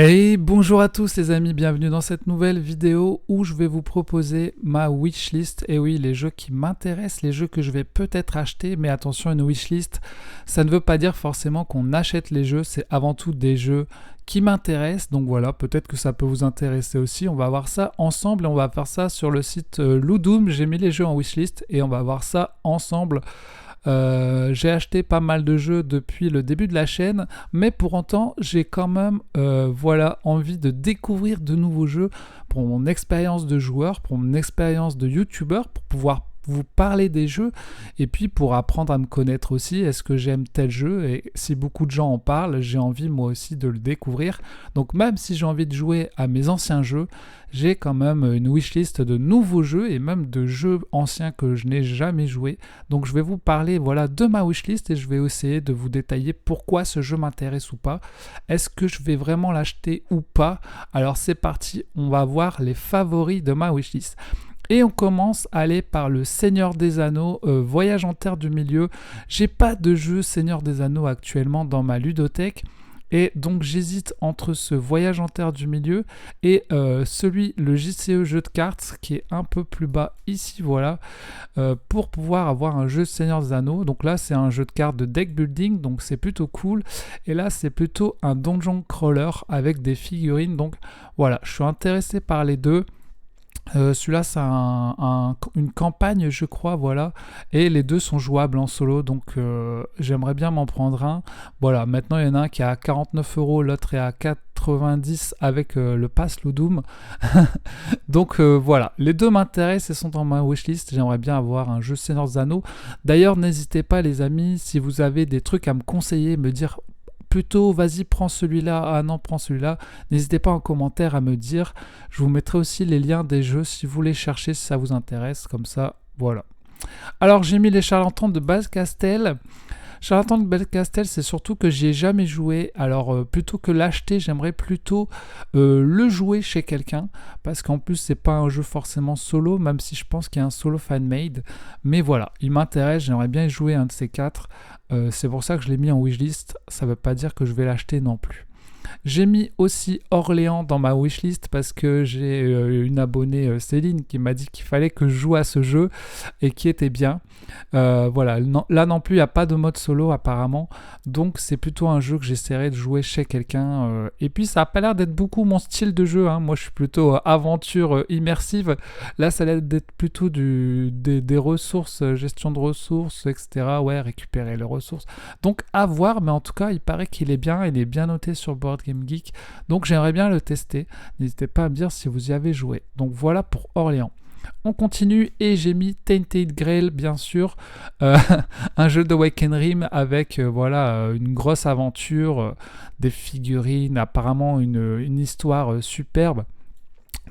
Hey, bonjour à tous les amis, bienvenue dans cette nouvelle vidéo où je vais vous proposer ma wishlist. Et oui, les jeux qui m'intéressent, les jeux que je vais peut-être acheter, mais attention, une wishlist, ça ne veut pas dire forcément qu'on achète les jeux, c'est avant tout des jeux qui m'intéressent. Donc voilà, peut-être que ça peut vous intéresser aussi. On va voir ça ensemble et on va faire ça sur le site Ludum. J'ai mis les jeux en wishlist et on va voir ça ensemble. J'ai acheté pas mal de jeux depuis le début de la chaîne, mais pour autant j'ai quand même envie de découvrir de nouveaux jeux pour mon expérience de joueur, pour mon expérience de youtubeur, pour pouvoir vous parler des jeux et puis pour apprendre à me connaître aussi. Est-ce que j'aime tel jeu? Et si beaucoup de gens en parlent, j'ai envie moi aussi de le découvrir. Donc même si j'ai envie de jouer à mes anciens jeux, j'ai quand même une wishlist de nouveaux jeux et même de jeux anciens que je n'ai jamais joué. Donc je vais vous parler de ma wishlist et je vais essayer de vous détailler pourquoi ce jeu m'intéresse ou pas. Est-ce que je vais vraiment l'acheter ou pas? Alors c'est parti, on va voir les favoris de ma wishlist. Et on commence à aller par le Seigneur des Anneaux, Voyage en Terre du Milieu. J'ai pas de jeu Seigneur des Anneaux actuellement dans ma ludothèque. Et donc j'hésite entre ce Voyage en Terre du Milieu et le JCE jeu de cartes qui est un peu plus bas ici, pour pouvoir avoir un jeu Seigneur des Anneaux. Donc là c'est un jeu de cartes de deck building, donc c'est plutôt cool. Et là c'est plutôt un donjon crawler avec des figurines. Donc voilà, je suis intéressé par les deux. Celui-là, c'est une campagne, je crois, et les deux sont jouables en solo, donc j'aimerais bien m'en prendre un. Voilà, maintenant il y en a un qui est à 49€, l'autre est à 90 avec le pass Ludum. Donc voilà, les deux m'intéressent et sont dans ma wishlist. J'aimerais bien avoir un jeu Seigneur des Anneaux. D'ailleurs, n'hésitez pas, les amis, si vous avez des trucs à me conseiller, me dire plutôt vas-y prends celui-là, ah non prends celui-là, n'hésitez pas en commentaire à me dire. Je vous mettrai aussi les liens des jeux si vous les cherchez, si ça vous intéresse, comme ça, voilà. Alors j'ai mis les charlatans de Bas-Castel. Charlatan de Bas-Castel, c'est surtout que j'y ai jamais joué. Alors plutôt que l'acheter, j'aimerais plutôt le jouer chez quelqu'un, parce qu'en plus c'est pas un jeu forcément solo, même si je pense qu'il y a un solo fan-made. Mais voilà, il m'intéresse, j'aimerais bien y jouer un de ces quatre. C'est pour ça que je l'ai mis en wishlist. Ça veut pas dire que je vais l'acheter non plus. J'ai mis aussi Orléans dans ma wishlist parce que j'ai une abonnée, Céline, qui m'a dit qu'il fallait que je joue à ce jeu et qui était bien. Voilà, non, là non plus, il n'y a pas de mode solo apparemment. Donc c'est plutôt un jeu que j'essaierai de jouer chez quelqu'un. Et puis ça n'a pas l'air d'être beaucoup mon style de jeu, hein. Moi je suis plutôt aventure immersive. Là ça a l'air d'être plutôt des ressources, gestion de ressources, etc. Ouais, récupérer les ressources. Donc à voir, mais en tout cas il paraît qu'il est bien. Il est bien noté sur Board Game Geek. Donc j'aimerais bien le tester. N'hésitez pas à me dire si vous y avez joué. Donc voilà pour Orléans. On continue et j'ai mis Tainted Grail, bien sûr, un jeu de Wake and Rim avec une grosse aventure, des figurines, apparemment une histoire superbe.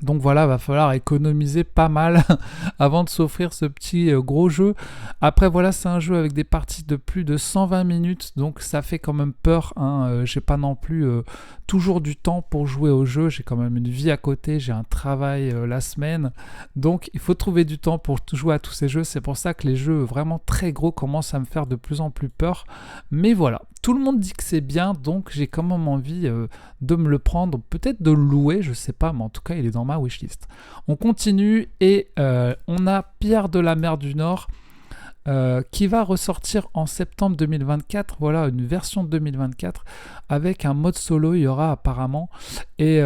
Donc voilà, va falloir économiser pas mal avant de s'offrir ce petit gros jeu. Après voilà, c'est un jeu avec des parties de plus de 120 minutes, donc ça fait quand même peur, hein. J'ai pas non plus toujours du temps pour jouer au jeu, j'ai quand même une vie à côté, j'ai un travail la semaine, donc il faut trouver du temps pour jouer à tous ces jeux. C'est pour ça que les jeux vraiment très gros commencent à me faire de plus en plus peur. Mais voilà, tout le monde dit que c'est bien, donc j'ai quand même envie de me le prendre, peut-être de le louer, je sais pas, mais en tout cas il est dans ma wishlist. On continue et on a Pierre de la Mer du Nord qui va ressortir en septembre 2024. Voilà, une version 2024 avec un mode solo, il y aura apparemment. Et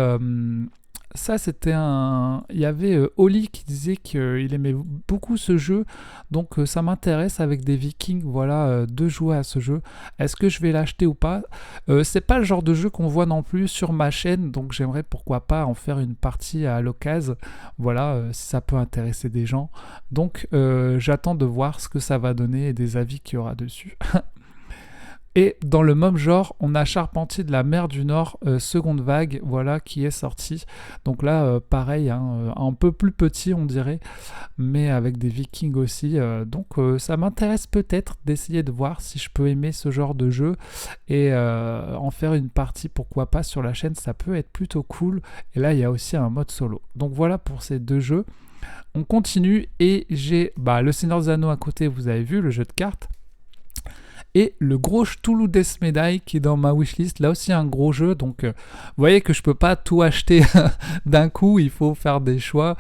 ça c'était il y avait Oli qui disait qu'il aimait beaucoup ce jeu, donc ça m'intéresse avec des vikings, de jouer à ce jeu. Est-ce que je vais l'acheter ou pas? C'est pas le genre de jeu qu'on voit non plus sur ma chaîne, donc j'aimerais pourquoi pas en faire une partie à l'occasion, si ça peut intéresser des gens. Donc j'attends de voir ce que ça va donner et des avis qu'il y aura dessus. Et dans le même genre, on a Charpentier de la Mer du Nord, seconde vague, qui est sorti. Donc là, pareil, hein, un peu plus petit, on dirait, mais avec des vikings aussi. Donc ça m'intéresse peut-être d'essayer de voir si je peux aimer ce genre de jeu et en faire une partie, pourquoi pas, sur la chaîne. Ça peut être plutôt cool. Et là, il y a aussi un mode solo. Donc voilà pour ces deux jeux. On continue et j'ai le Seigneur des Anneaux à côté, vous avez vu, le jeu de cartes. Et le gros Cthulhu Death Medaille qui est dans ma wishlist, là aussi un gros jeu, donc vous voyez que je peux pas tout acheter d'un coup, il faut faire des choix.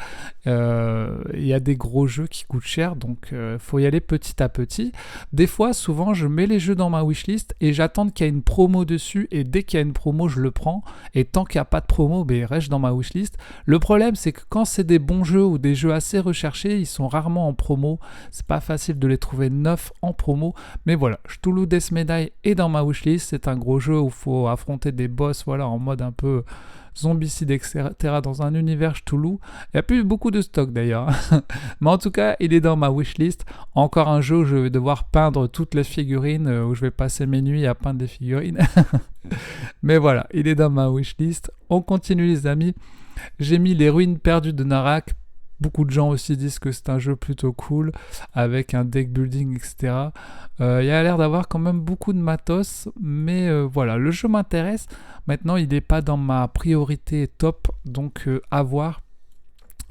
Il y a des gros jeux qui coûtent cher, donc faut y aller petit à petit. Des fois, souvent, je mets les jeux dans ma wishlist et j'attends qu'il y ait une promo dessus, et dès qu'il y a une promo, je le prends, et tant qu'il n'y a pas de promo, ben, il reste dans ma wishlist. Le problème, c'est que quand c'est des bons jeux ou des jeux assez recherchés, ils sont rarement en promo, c'est pas facile de les trouver neufs en promo, mais voilà, Cthulhu Death Medaille est dans ma wishlist, c'est un gros jeu où il faut affronter des boss, voilà, en mode un peu zombicide, etc., dans un univers Cthulhu. Il n'y a plus beaucoup de stock d'ailleurs, mais en tout cas, il est dans ma wishlist. Encore un jeu où je vais devoir peindre toutes les figurines, où je vais passer mes nuits à peindre des figurines. Mais voilà, il est dans ma wishlist. On continue les amis. J'ai mis les ruines perdues de Narak. Beaucoup de gens aussi disent que c'est un jeu plutôt cool, avec un deck building, etc. Il y a l'air d'avoir quand même beaucoup de matos, mais voilà, le jeu m'intéresse. Maintenant, il n'est pas dans ma priorité top, donc à voir.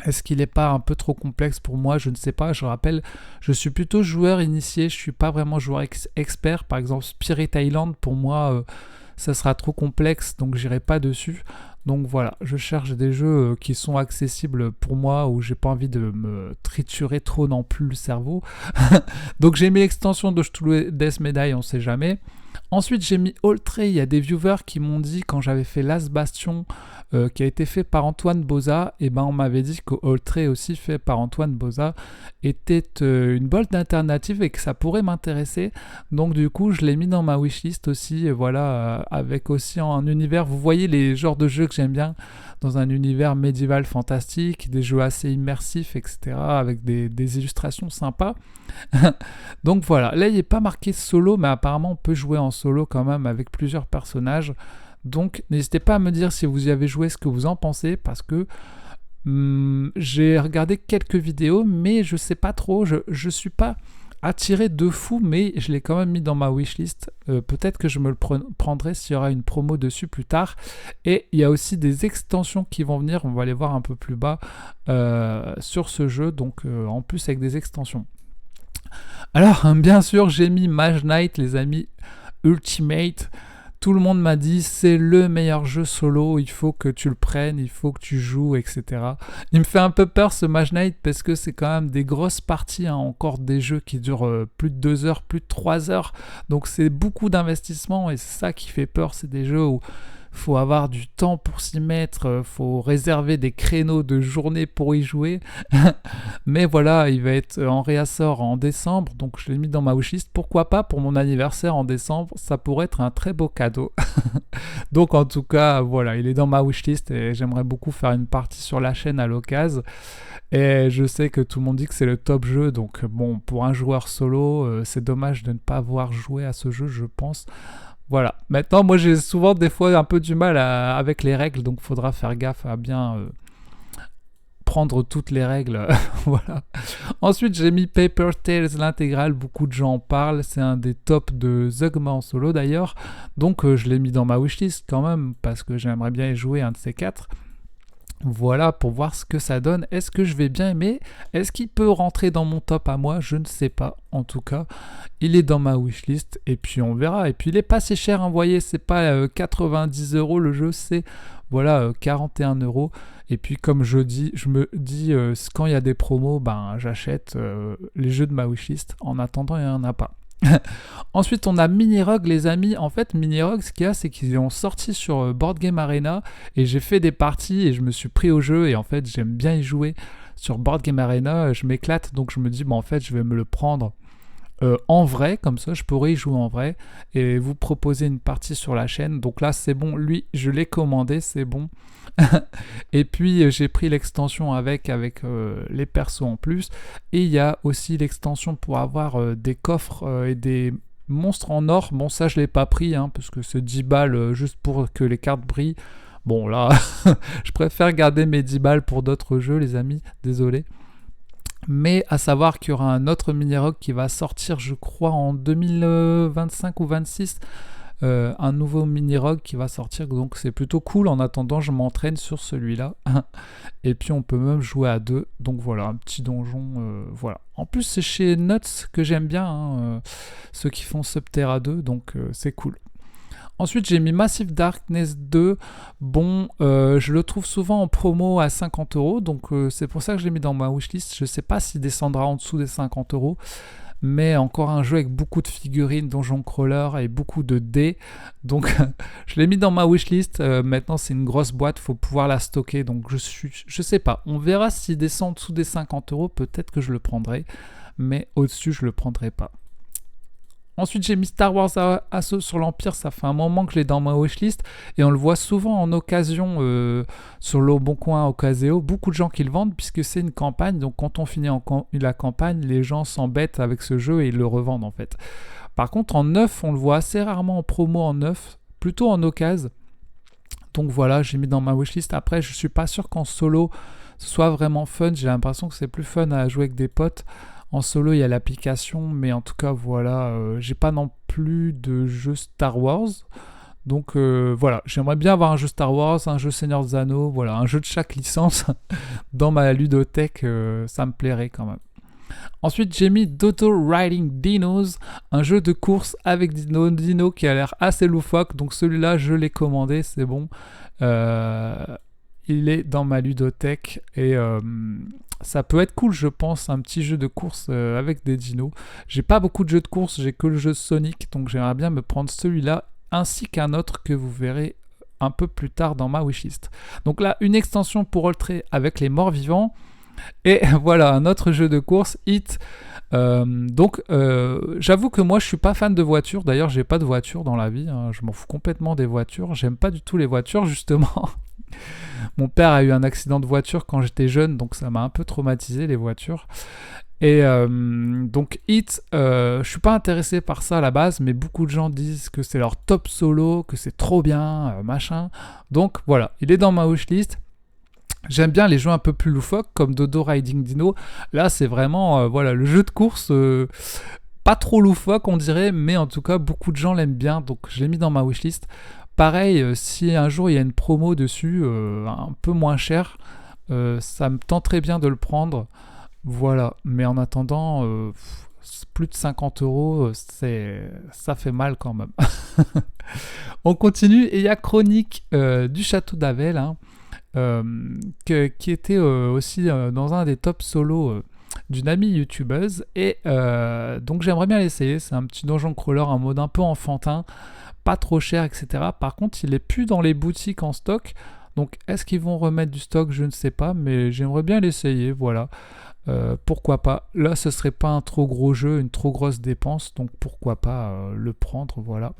Est-ce qu'il n'est pas un peu trop complexe pour moi? Je ne sais pas. Je rappelle, je suis plutôt joueur initié, je ne suis pas vraiment joueur expert. Par exemple, Spirit Island, pour moi, ça sera trop complexe, donc j'irai pas dessus. Donc voilà, je cherche des jeux qui sont accessibles pour moi, où j'ai pas envie de me triturer trop non plus le cerveau. Donc j'ai mis l'extension de Cthulhu Death Medaille, on sait jamais. Ensuite j'ai mis Alltray. Il y a des viewers qui m'ont dit, quand j'avais fait Last Bastion, qui a été fait par Antoine Boza, et ben on m'avait dit que Alltray, aussi fait par Antoine Boza, était une bonne alternative et que ça pourrait m'intéresser. Donc du coup je l'ai mis dans ma wishlist aussi, voilà, avec aussi un univers, vous voyez les genres de jeux que j'aime bien, dans un univers médiéval fantastique, des jeux assez immersifs, etc., avec des illustrations sympas. Donc voilà, là il n'est pas marqué solo, mais apparemment on peut jouer en solo quand même avec plusieurs personnages. Donc n'hésitez pas à me dire si vous y avez joué, ce que vous en pensez, parce que j'ai regardé quelques vidéos, mais je sais pas trop, je suis pas attiré de fou, mais je l'ai quand même mis dans ma wishlist. Peut-être que je me le prendrai s'il y aura une promo dessus plus tard. Et il y a aussi des extensions qui vont venir, on va les voir un peu plus bas sur ce jeu, donc en plus avec des extensions. Alors bien sûr j'ai mis Mage Knight les amis, Ultimate. Tout le monde m'a dit c'est le meilleur jeu solo, il faut que tu le prennes, il faut que tu joues, etc. Il me fait un peu peur ce Mage Knight, parce que c'est quand même des grosses parties, hein, encore des jeux qui durent plus de 2 heures, plus de 3 heures. Donc c'est beaucoup d'investissement, et c'est ça qui fait peur, c'est des jeux où faut avoir du temps pour s'y mettre, faut réserver des créneaux de journée pour y jouer. Mais voilà, il va être en réassort en décembre, donc je l'ai mis dans ma wishlist. Pourquoi pas pour mon anniversaire en décembre, ça pourrait être un très beau cadeau. Donc en tout cas, voilà, il est dans ma wishlist et j'aimerais beaucoup faire une partie sur la chaîne à l'occasion. Et je sais que tout le monde dit que c'est le top jeu, donc bon, pour un joueur solo, c'est dommage de ne pas avoir joué à ce jeu, je pense. Voilà. Maintenant, moi, j'ai souvent des fois un peu du mal avec les règles, donc il faudra faire gaffe à bien prendre toutes les règles. Voilà. Ensuite, j'ai mis Paper Tales l'intégrale. Beaucoup de gens en parlent. C'est un des tops de Zugma en solo d'ailleurs. Donc, je l'ai mis dans ma wishlist quand même, parce que j'aimerais bien y jouer un de ces 4. Voilà, pour voir ce que ça donne. Est-ce que je vais bien aimer? Est-ce qu'il peut rentrer dans mon top à moi? Je ne sais pas. En tout cas, il est dans ma wishlist et puis on verra. Et puis il est pas si cher, hein, vous voyez, c'est pas 90 € le jeu, c'est voilà 41 €. Et puis comme je me dis quand il y a des promos, ben j'achète les jeux de ma wishlist. En attendant, il n'y en a pas. Ensuite on a Minirogue les amis. En fait Minirogue, ce qu'il y a, c'est qu'ils ont sorti sur Board Game Arena, et j'ai fait des parties et je me suis pris au jeu, et en fait j'aime bien y jouer sur Board Game Arena, je m'éclate, donc je me dis bon en fait je vais me le prendre en vrai, comme ça je pourrais y jouer en vrai et vous proposer une partie sur la chaîne. Donc là c'est bon, lui je l'ai commandé, c'est bon. Et puis j'ai pris l'extension avec les persos en plus, et il y a aussi l'extension pour avoir des coffres et des monstres en or. Bon ça je l'ai pas pris, hein, parce que c'est 10 balles juste pour que les cartes brillent. Bon là je préfère garder mes 10 balles pour d'autres jeux les amis, désolé. Mais à savoir qu'il y aura un autre Minirogue qui va sortir, je crois, en 2025 ou 26, un nouveau mini-rogue qui va sortir, donc c'est plutôt cool. En attendant, je m'entraîne sur celui-là. Et puis on peut même jouer à 2, donc voilà, un petit donjon, voilà. En plus c'est chez Nuts que j'aime bien, hein, ceux qui font Subterra 2, donc c'est cool. Ensuite, j'ai mis Massive Darkness 2. Bon, je le trouve souvent en promo à 50 €, donc c'est pour ça que je l'ai mis dans ma wishlist. Je ne sais pas s'il descendra en dessous des 50 €, mais encore un jeu avec beaucoup de figurines, donjon crawler et beaucoup de dés. Donc, je l'ai mis dans ma wishlist. Maintenant, c'est une grosse boîte, il faut pouvoir la stocker. Donc, je sais pas. On verra s'il descend en dessous des 50 €. Peut-être que je le prendrai, mais au-dessus, je le prendrai pas. Ensuite, j'ai mis Star Wars Assault sur l'Empire. Ça fait un moment que je l'ai dans ma wishlist. Et on le voit souvent en occasion sur le Bon Coin, Ocaseo. Beaucoup de gens qui le vendent puisque c'est une campagne. Donc, quand on finit la campagne, les gens s'embêtent avec ce jeu et ils le revendent en fait. Par contre, en neuf, on le voit assez rarement en promo en neuf. Plutôt en occasion. Donc voilà, j'ai mis dans ma wishlist. Après, je suis pas sûr qu'en solo, ce soit vraiment fun. J'ai l'impression que c'est plus fun à jouer avec des potes. En solo, il y a l'application, mais en tout cas, voilà, j'ai pas non plus de jeu Star Wars. Donc voilà, j'aimerais bien avoir un jeu Star Wars, un jeu Seigneur des Anneaux, voilà, un jeu de chaque licence dans ma ludothèque, ça me plairait quand même. Ensuite, j'ai mis Dodo Riding Dinos, un jeu de course avec Dino qui a l'air assez loufoque. Donc celui-là, je l'ai commandé, c'est bon. Il est dans ma ludothèque et ça peut être cool, je pense, un petit jeu de course avec des dinos. J'ai pas beaucoup de jeux de course, j'ai que le jeu Sonic, donc j'aimerais bien me prendre celui-là ainsi qu'un autre que vous verrez un peu plus tard dans ma wishlist. Donc là, une extension pour Oltré avec les morts vivants. Et voilà, un autre jeu de course, Hit. J'avoue que moi je suis pas fan de voitures. D'ailleurs, j'ai pas de voiture dans la vie, hein. Je m'en fous complètement des voitures. J'aime pas du tout les voitures, justement. Mon père a eu un accident de voiture quand j'étais jeune, donc ça m'a un peu traumatisé, les voitures. Et donc Hit, je suis pas intéressé par ça à la base, mais beaucoup de gens disent que c'est leur top solo, que c'est trop bien, machin. Donc voilà, il est dans ma wishlist. J'aime bien les jeux un peu plus loufoques comme Dodo Riding Dino. Là, c'est vraiment voilà, le jeu de course pas trop loufoque, on dirait, mais en tout cas, beaucoup de gens l'aiment bien, donc je l'ai mis dans ma wishlist. Pareil, si un jour il y a une promo dessus, un peu moins cher, ça me tenterait bien de le prendre. Voilà, mais en attendant, plus de 50 €, ça fait mal quand même. On continue, et il y a Chronique du Château d'Avel, hein. Qui était aussi dans un des top solos d'une amie youtubeuse et donc j'aimerais bien l'essayer. C'est un petit donjon crawler en mode un peu enfantin, pas trop cher, etc. Par contre, il est plus dans les boutiques en stock, donc est-ce qu'ils vont remettre du stock? Je ne sais pas, mais j'aimerais bien l'essayer, voilà. Pourquoi pas. Là, ce serait pas un trop gros jeu, une trop grosse dépense, donc pourquoi pas le prendre, voilà.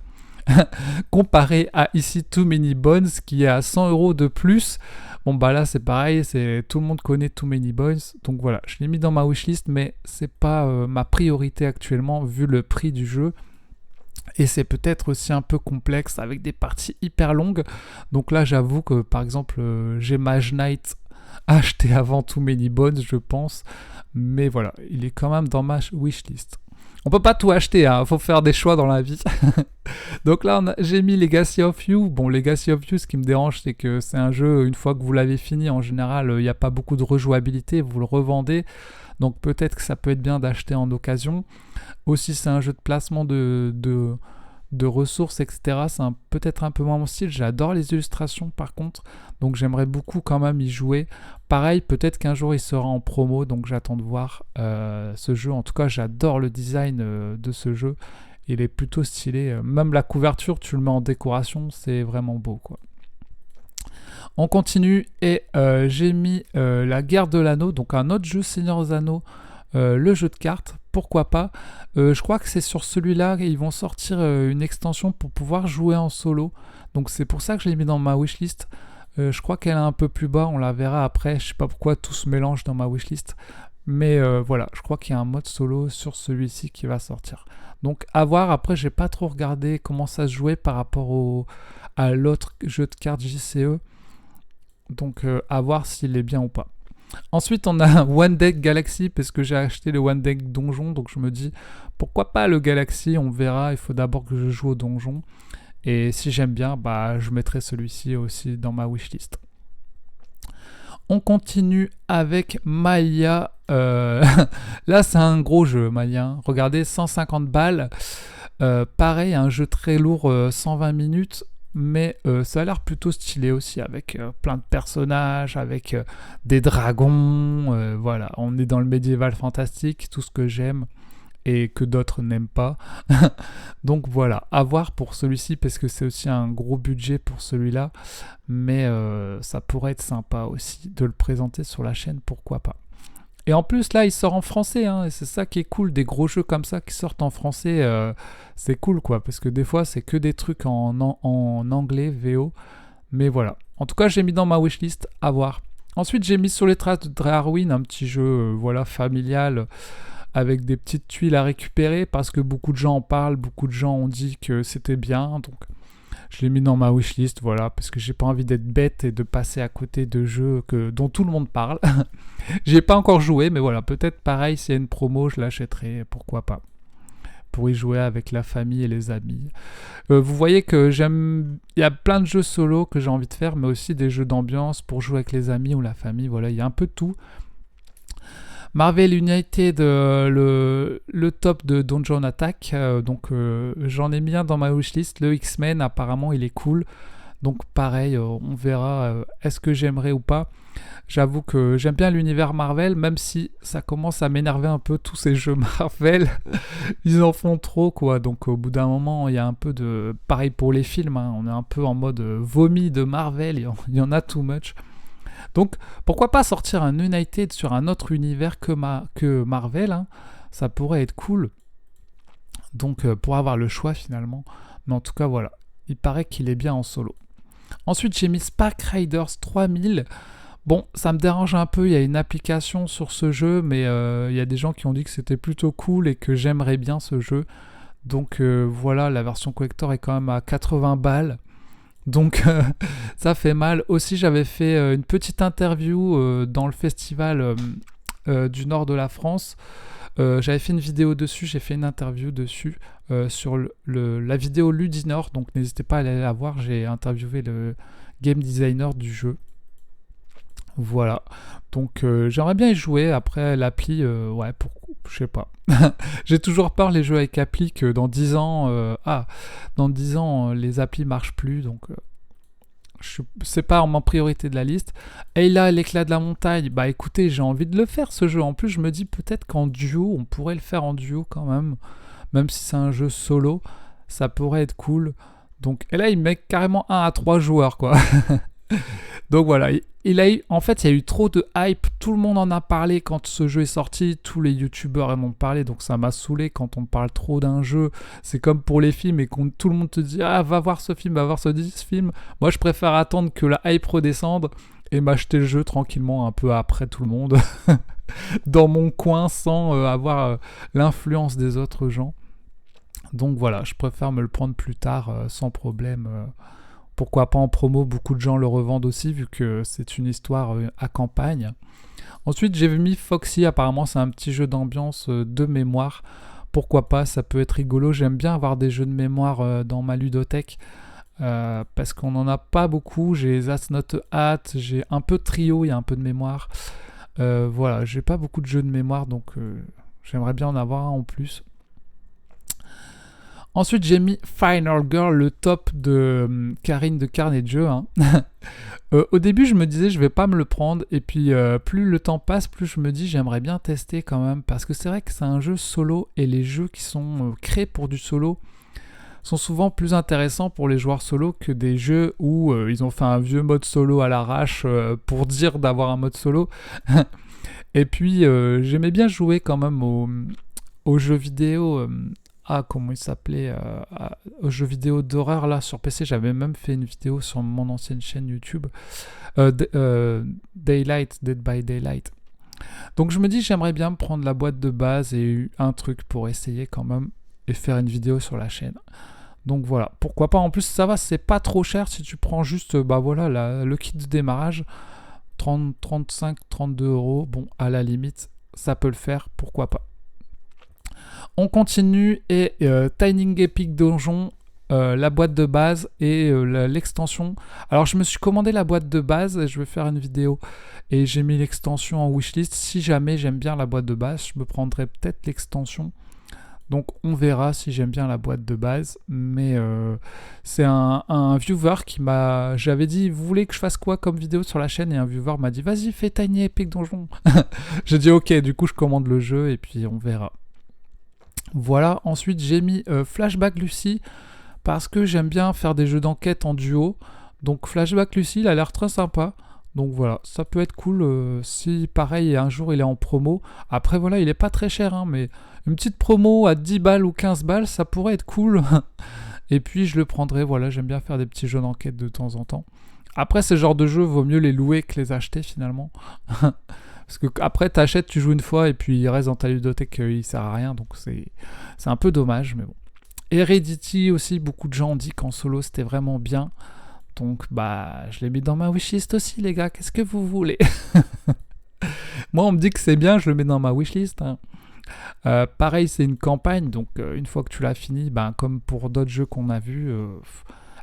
Comparé à ici Too Many Bones qui est à 100 € de plus. Bon bah là c'est pareil, tout le monde connaît Too Many Bones, donc voilà, je l'ai mis dans ma wishlist, mais c'est pas ma priorité actuellement vu le prix du jeu. Et c'est peut-être aussi un peu complexe avec des parties hyper longues. Donc là j'avoue que par exemple j'ai Mage Knight acheté avant Too Many Bones, je pense, mais voilà, il est quand même dans ma wishlist. On peut pas tout acheter, hein, faut faire des choix dans la vie. Donc là, j'ai mis Legacy of You. Bon, Legacy of You, ce qui me dérange, c'est que c'est un jeu, une fois que vous l'avez fini, en général, il n'y a pas beaucoup de rejouabilité, vous le revendez. Donc peut-être que ça peut être bien d'acheter en occasion. Aussi, c'est un jeu de placement de ressources, etc. C'est peut-être un peu moins mon style. J'adore les illustrations, par contre. Donc j'aimerais beaucoup quand même y jouer. Pareil, peut-être qu'un jour il sera en promo, donc j'attends de voir ce jeu. En tout cas, j'adore le design de ce jeu. Il est plutôt stylé. Même la couverture, tu le mets en décoration, c'est vraiment beau, quoi. On continue et j'ai mis La Guerre de l'Anneau, donc un autre jeu Seigneur des Anneaux, le jeu de cartes. Pourquoi pas. Je crois que c'est sur celui-là qu'ils vont sortir une extension pour pouvoir jouer en solo. Donc c'est pour ça que je l'ai mis dans ma wishlist. Je crois qu'elle est un peu plus bas, on la verra après. Je sais pas pourquoi tout se mélange dans ma wishlist. Mais voilà, je crois qu'il y a un mode solo sur celui-ci qui va sortir. Donc à voir, après j'ai pas trop regardé comment ça se jouait par rapport à l'autre jeu de cartes JCE. Donc à voir s'il est bien ou pas. Ensuite on a One Deck Galaxy parce que j'ai acheté le One Deck Donjon, donc je me dis pourquoi pas le Galaxy, on verra, il faut d'abord que je joue au donjon. Et si j'aime bien, bah, je mettrai celui-ci aussi dans ma wishlist. On continue avec Maia. Là, c'est un gros jeu, Maia. Regardez, 150 balles. Pareil, un jeu très lourd, 120 minutes. Mais ça a l'air plutôt stylé aussi, avec plein de personnages, avec des dragons. Voilà, on est dans le médiéval fantastique, tout ce que j'aime et que d'autres n'aiment pas. Donc voilà, à voir pour celui-ci parce que c'est aussi un gros budget pour celui-là, mais ça pourrait être sympa aussi de le présenter sur la chaîne, pourquoi pas. Et en plus là il sort en français, hein, et c'est ça qui est cool, des gros jeux comme ça qui sortent en français, c'est cool quoi, parce que des fois c'est que des trucs en anglais, VO, mais voilà. En tout cas j'ai mis dans ma wishlist, à voir. Ensuite j'ai mis Sur les traces de Darwin, un petit jeu voilà, familial, avec des petites tuiles à récupérer parce que beaucoup de gens en parlent, beaucoup de gens ont dit que c'était bien, donc je l'ai mis dans ma wishlist, voilà, parce que j'ai pas envie d'être bête et de passer à côté de jeux dont tout le monde parle. J'ai pas encore joué, mais voilà, peut-être pareil, s'il y a une promo, je l'achèterai, pourquoi pas, pour y jouer avec la famille et les amis. Vous voyez que j'aime, il y a plein de jeux solo que j'ai envie de faire, mais aussi des jeux d'ambiance pour jouer avec les amis ou la famille, voilà, il y a un peu de tout. Marvel United, le top de Dungeon Attack, donc j'en ai mis un dans ma wishlist. Le X-Men, apparemment, il est cool. Donc pareil, on verra est-ce que j'aimerais ou pas. J'avoue que j'aime bien l'univers Marvel, même si ça commence à m'énerver un peu tous ces jeux Marvel. Ils en font trop, quoi. Donc au bout d'un moment, il y a un peu de... Pareil pour les films, hein, on est un peu en mode vomi de Marvel, il y en a too much. Donc, pourquoi pas sortir un United sur un autre univers que Marvel, hein, ça pourrait être cool. Donc, pour avoir le choix finalement. Mais en tout cas, voilà. Il paraît qu'il est bien en solo. Ensuite, j'ai mis Spark Riders 3000. Bon, ça me dérange un peu. Il y a une application sur ce jeu, mais il y a des gens qui ont dit que c'était plutôt cool et que j'aimerais bien ce jeu. Donc, voilà, la version collector est quand même à 80 balles. Donc ça fait mal. Aussi j'avais fait une petite interview dans le festival du nord de la France. J'avais fait une vidéo dessus, j'ai fait une interview dessus sur la vidéo Ludinor, donc n'hésitez pas à aller la voir, j'ai interviewé le game designer du jeu. Voilà, donc j'aimerais bien y jouer. Après l'appli, ouais, je sais pas. J'ai toujours peur les jeux avec appli que dans 10 ans, dans 10 ans les applis marchent plus, donc c'est pas en priorité de la liste. Et là, l'éclat de la montagne, bah écoutez, j'ai envie de le faire ce jeu. En plus, je me dis peut-être qu'en duo, on pourrait le faire en duo quand même si c'est un jeu solo, ça pourrait être cool. Donc, et là, il met carrément 1 à 3 joueurs, quoi. Donc voilà, en fait, il y a eu trop de hype, tout le monde en a parlé quand ce jeu est sorti, tous les youtubeurs en ont parlé, donc ça m'a saoulé quand on parle trop d'un jeu. C'est comme pour les films et quand tout le monde te dit « Ah, va voir ce film, va voir ce film ». Moi, je préfère attendre que la hype redescende et m'acheter le jeu tranquillement un peu après tout le monde, dans mon coin, sans avoir l'influence des autres gens. Donc voilà, je préfère me le prendre plus tard, sans problème. Pourquoi pas en promo, beaucoup de gens le revendent aussi vu que c'est une histoire à campagne. Ensuite j'ai mis Foxy, apparemment c'est un petit jeu d'ambiance de mémoire. Pourquoi pas, ça peut être rigolo. J'aime bien avoir des jeux de mémoire dans ma ludothèque parce qu'on n'en a pas beaucoup. J'ai That's Not a Hat, j'ai un peu de Trio, il y a un peu de mémoire. Voilà, j'ai pas beaucoup de jeux de mémoire donc j'aimerais bien en avoir un en plus. Ensuite, j'ai mis Final Girl, le top de Karine de Carnet de Jeu. Hein. Au début, je me disais, je vais pas me le prendre. Et puis, plus le temps passe, plus je me dis, j'aimerais bien tester quand même. Parce que c'est vrai que c'est un jeu solo. Et les jeux qui sont créés pour du solo sont souvent plus intéressants pour les joueurs solo que des jeux où ils ont fait un vieux mode solo à l'arrache pour dire d'avoir un mode solo. Et puis, j'aimais bien jouer quand même aux jeux vidéo... comment il s'appelait, aux jeux vidéo d'horreur là sur PC. J'avais même fait une vidéo sur mon ancienne chaîne YouTube, Daylight, Dead by Daylight. Donc je me dis j'aimerais bien prendre la boîte de base et un truc pour essayer quand même et faire une vidéo sur la chaîne. Donc voilà, pourquoi pas. En plus ça va, c'est pas trop cher si tu prends juste le kit de démarrage, 30, 35, 32 euros. Bon, à la limite ça peut le faire, pourquoi pas. On continue et Tiny Epic Donjon, la boîte de base et l'extension. Alors je me suis commandé la boîte de base et je vais faire une vidéo et j'ai mis l'extension en wishlist. Si jamais j'aime bien la boîte de base, je me prendrai peut-être l'extension. Donc on verra si j'aime bien la boîte de base. Mais c'est un viewer qui m'a... J'avais dit, vous voulez que je fasse quoi comme vidéo sur la chaîne? Et un viewer m'a dit, vas-y, fais Tiny Epic Donjon. J'ai dit, ok, du coup je commande le jeu et puis on verra. Voilà, ensuite j'ai mis Flashback Lucy parce que j'aime bien faire des jeux d'enquête en duo. Donc Flashback Lucy, il a l'air très sympa. Donc voilà, ça peut être cool si pareil un jour il est en promo. Après voilà, il est pas très cher, hein, mais une petite promo à 10 balles ou 15 balles, ça pourrait être cool. Et puis je le prendrai, voilà, j'aime bien faire des petits jeux d'enquête de temps en temps. Après ce genre de jeux, vaut mieux les louer que les acheter finalement. Parce que après t'achètes, tu joues une fois et puis il reste dans ta ludothèque, il sert à rien, donc c'est un peu dommage, mais bon. Heredity aussi, beaucoup de gens ont dit qu'en solo c'était vraiment bien. Donc bah je l'ai mis dans ma wishlist aussi les gars, qu'est-ce que vous voulez? Moi on me dit que c'est bien, je le mets dans ma wishlist. Hein. Pareil c'est une campagne, donc une fois que tu l'as fini, ben, comme pour d'autres jeux qu'on a vus,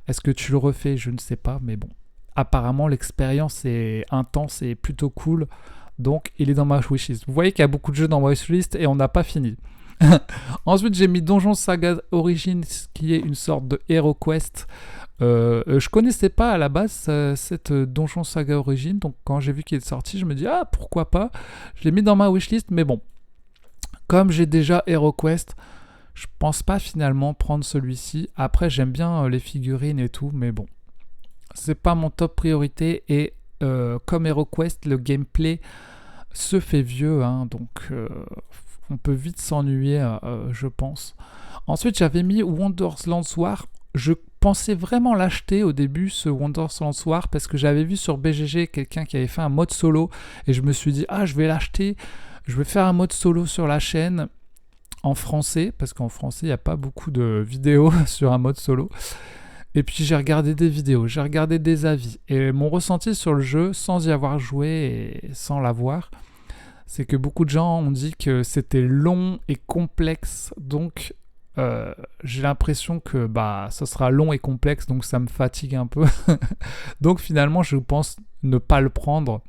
est-ce que tu le refais? Je ne sais pas, mais bon. Apparemment l'expérience est intense et plutôt cool, donc il est dans ma wishlist. Vous voyez qu'il y a beaucoup de jeux dans ma wishlist et on n'a pas fini. Ensuite j'ai mis Donjon Saga Origins qui est une sorte de Hero Quest. Je connaissais pas à la base cette Donjon Saga Origins, donc quand j'ai vu qu'il est sorti je me dis ah pourquoi pas, je l'ai mis dans ma wishlist, mais bon comme j'ai déjà Hero Quest je pense pas finalement prendre celui-ci. Après j'aime bien les figurines et tout, mais bon c'est pas mon top priorité et comme Hero Quest le gameplay se fait vieux, hein, donc on peut vite s'ennuyer, je pense. Ensuite, j'avais mis Wonderlands War. Je pensais vraiment l'acheter au début, ce Wonderlands War, parce que j'avais vu sur BGG quelqu'un qui avait fait un mode solo, et je me suis dit, ah, je vais l'acheter, je vais faire un mode solo sur la chaîne, en français, parce qu'en français, il n'y a pas beaucoup de vidéos sur un mode solo. Et puis j'ai regardé des vidéos, j'ai regardé des avis, et mon ressenti sur le jeu, sans y avoir joué et sans l'avoir, c'est que beaucoup de gens ont dit que c'était long et complexe, donc j'ai l'impression que bah, ça sera long et complexe, donc ça me fatigue un peu. Donc finalement, je pense ne pas le prendre.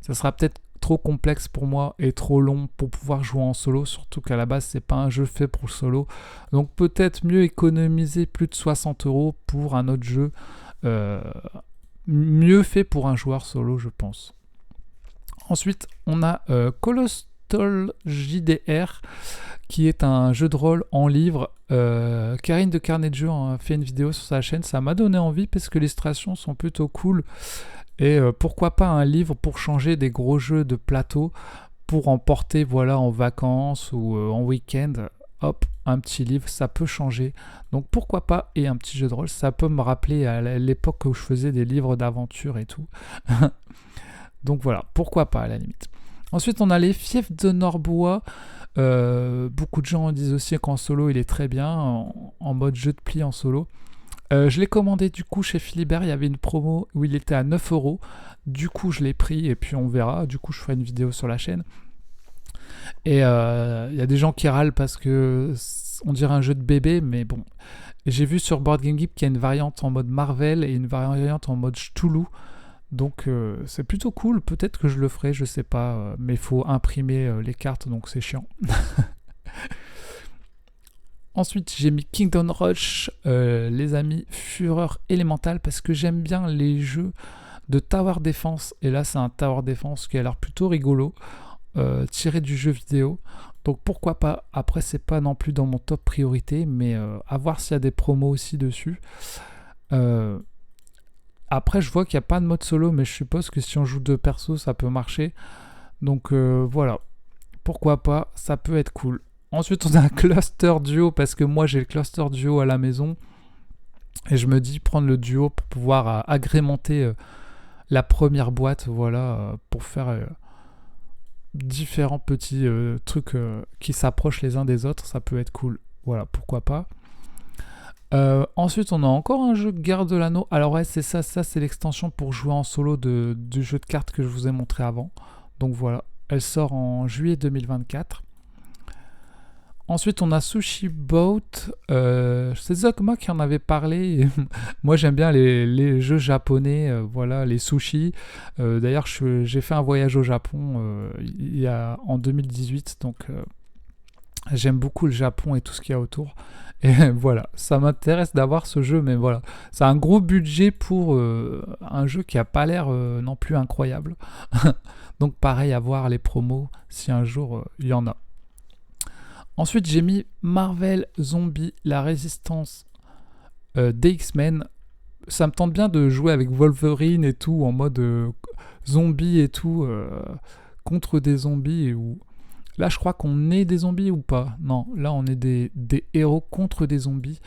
Ça sera peut-être trop complexe pour moi et trop long pour pouvoir jouer en solo, surtout qu'à la base, c'est pas un jeu fait pour le solo. Donc peut-être mieux économiser plus de 60 € pour un autre jeu mieux fait pour un joueur solo, je pense. Ensuite, on a Colossal JDR, qui est un jeu de rôle en livre. Karine de Carnet de Jeu a fait une vidéo sur sa chaîne. Ça m'a donné envie parce que les illustrations sont plutôt cool. Et pourquoi pas un livre pour changer des gros jeux de plateau, pour emporter voilà, en vacances ou en week-end. Hop, un petit livre, ça peut changer. Donc pourquoi pas, et un petit jeu de rôle, ça peut me rappeler à l'époque où je faisais des livres d'aventure et tout. Donc voilà, pourquoi pas à la limite. Ensuite, on a les Fiefs de Norbois. Beaucoup de gens disent aussi qu'en solo, il est très bien, en mode jeu de pli en solo. Je l'ai commandé du coup chez Philibert, il y avait une promo où il était à 9 €. Du coup, je l'ai pris et puis on verra. Du coup, je ferai une vidéo sur la chaîne. Et il y a des gens qui râlent parce que on dirait un jeu de bébé, mais bon. J'ai vu sur Board Game Geek qu'il y a une variante en mode Marvel et une variante en mode Cthulhu. Donc c'est plutôt cool, peut-être que je le ferai, je sais pas, mais il faut imprimer les cartes, donc c'est chiant. Ensuite j'ai mis Kingdom Rush, les amis, Fureur élémentale, parce que j'aime bien les jeux de Tower Defense, et là c'est un Tower Defense qui a l'air plutôt rigolo, tiré du jeu vidéo, donc pourquoi pas. Après c'est pas non plus dans mon top priorité, mais à voir s'il y a des promos aussi dessus. Après, je vois qu'il n'y a pas de mode solo, mais je suppose que si on joue deux persos, ça peut marcher. Donc voilà, pourquoi pas, ça peut être cool. Ensuite, on a un cluster duo, parce que moi, j'ai le cluster duo à la maison. Et je me dis, prendre le duo pour pouvoir agrémenter la première boîte, voilà, pour faire différents petits trucs qui s'approchent les uns des autres, ça peut être cool. Voilà, pourquoi pas. Ensuite, on a encore un jeu Guerre de l'Anneau. Alors ouais, c'est ça c'est l'extension pour jouer en solo du jeu de cartes que je vous ai montré avant. Donc voilà, elle sort en juillet 2024. Ensuite, on a Sushi Boat. C'est Zogma qui en avait parlé. Moi, j'aime bien les jeux japonais, voilà, les sushis. D'ailleurs, j'ai fait un voyage au Japon en 2018, donc j'aime beaucoup le Japon et tout ce qu'il y a autour. Et voilà, ça m'intéresse d'avoir ce jeu, mais voilà, c'est un gros budget pour un jeu qui a pas l'air non plus incroyable. Donc pareil, à voir les promos si un jour il y en a. Ensuite, j'ai mis Marvel Zombie, la résistance des X-Men. Ça me tente bien de jouer avec Wolverine et tout, en mode zombie et tout, contre des zombies. Là, je crois qu'on est des zombies ou pas? Non, là, on est des héros contre des zombies.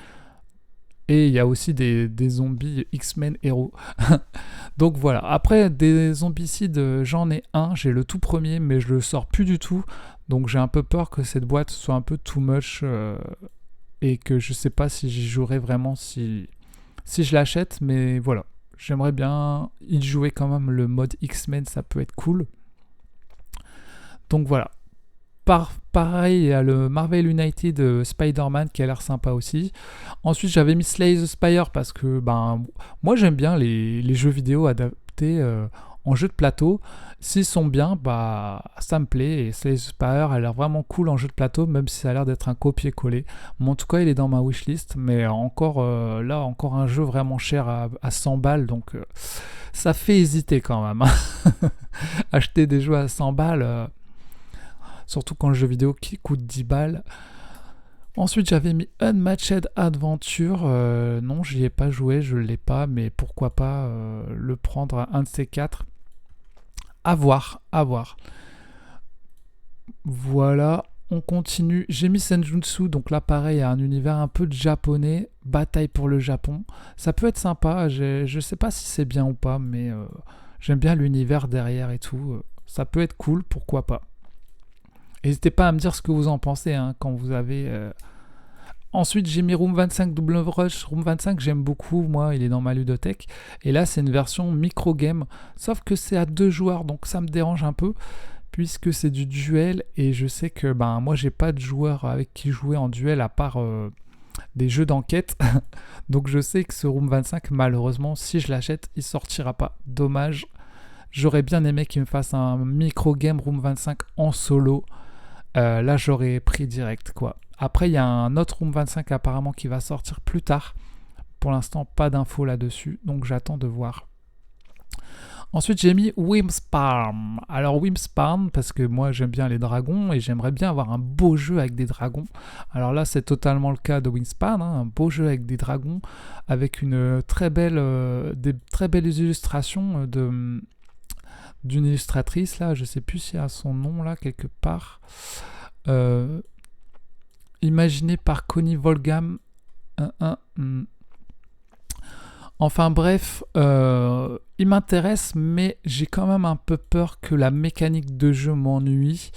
Et il y a aussi des zombies X-Men héros. Donc voilà. Après, des zombicides, j'en ai un. J'ai le tout premier, mais je le sors plus du tout. Donc j'ai un peu peur que cette boîte soit un peu too much et que je sais pas si j'y jouerai vraiment si je l'achète. Mais voilà. J'aimerais bien y jouer quand même. Le mode X-Men, ça peut être cool. Donc voilà. Pareil, il y a le Marvel United Spider-Man qui a l'air sympa aussi. Ensuite, j'avais mis Slay the Spire parce que moi j'aime bien les jeux vidéo adaptés en jeu de plateau. S'ils sont bien, ça me plaît. Et Slay the Spire a l'air vraiment cool en jeu de plateau, même si ça a l'air d'être un copier-coller. Mais en tout cas, il est dans ma wishlist. Mais encore un jeu vraiment cher à 100 balles. Donc ça fait hésiter quand même. Acheter des jeux à 100 balles. Surtout quand le jeu vidéo qui coûte 10 balles. Ensuite, j'avais mis Unmatched Adventure. Non, j'y ai pas joué, je l'ai pas, mais pourquoi pas le prendre à un de ces quatre. À voir. Voilà, on continue. J'ai mis Senjutsu, donc là pareil, il y a un univers un peu de japonais, bataille pour le Japon. Ça peut être sympa, je sais pas si c'est bien ou pas, mais j'aime bien l'univers derrière et tout. Ça peut être cool, pourquoi pas. N'hésitez pas à me dire ce que vous en pensez quand vous avez... Ensuite, j'ai mis Room 25 Double Rush. Room 25, j'aime beaucoup. Moi, il est dans ma ludothèque. Et là, c'est une version micro-game. Sauf que c'est à 2 joueurs, donc ça me dérange un peu. Puisque c'est du duel. Et je sais que moi, j'ai pas de joueur avec qui jouer en duel à part des jeux d'enquête. Donc je sais que ce Room 25, malheureusement, si je l'achète, il sortira pas. Dommage. J'aurais bien aimé qu'il me fasse un micro-game Room 25 en solo. Là, j'aurais pris direct, quoi. Après, il y a un autre Room 25 apparemment qui va sortir plus tard. Pour l'instant, pas d'infos là-dessus, donc j'attends de voir. Ensuite, j'ai mis Whimsparm. Alors, Whimsparm, parce que moi, j'aime bien les dragons et j'aimerais bien avoir un beau jeu avec des dragons. Alors là, c'est totalement le cas de Whimsparm, un beau jeu avec des dragons, avec des très belles illustrations d'une illustratrice, là, je sais plus s'il y a son nom, là, quelque part. Imaginé par Connie Volgam. Enfin bref, il m'intéresse, mais j'ai quand même un peu peur que la mécanique de jeu m'ennuie,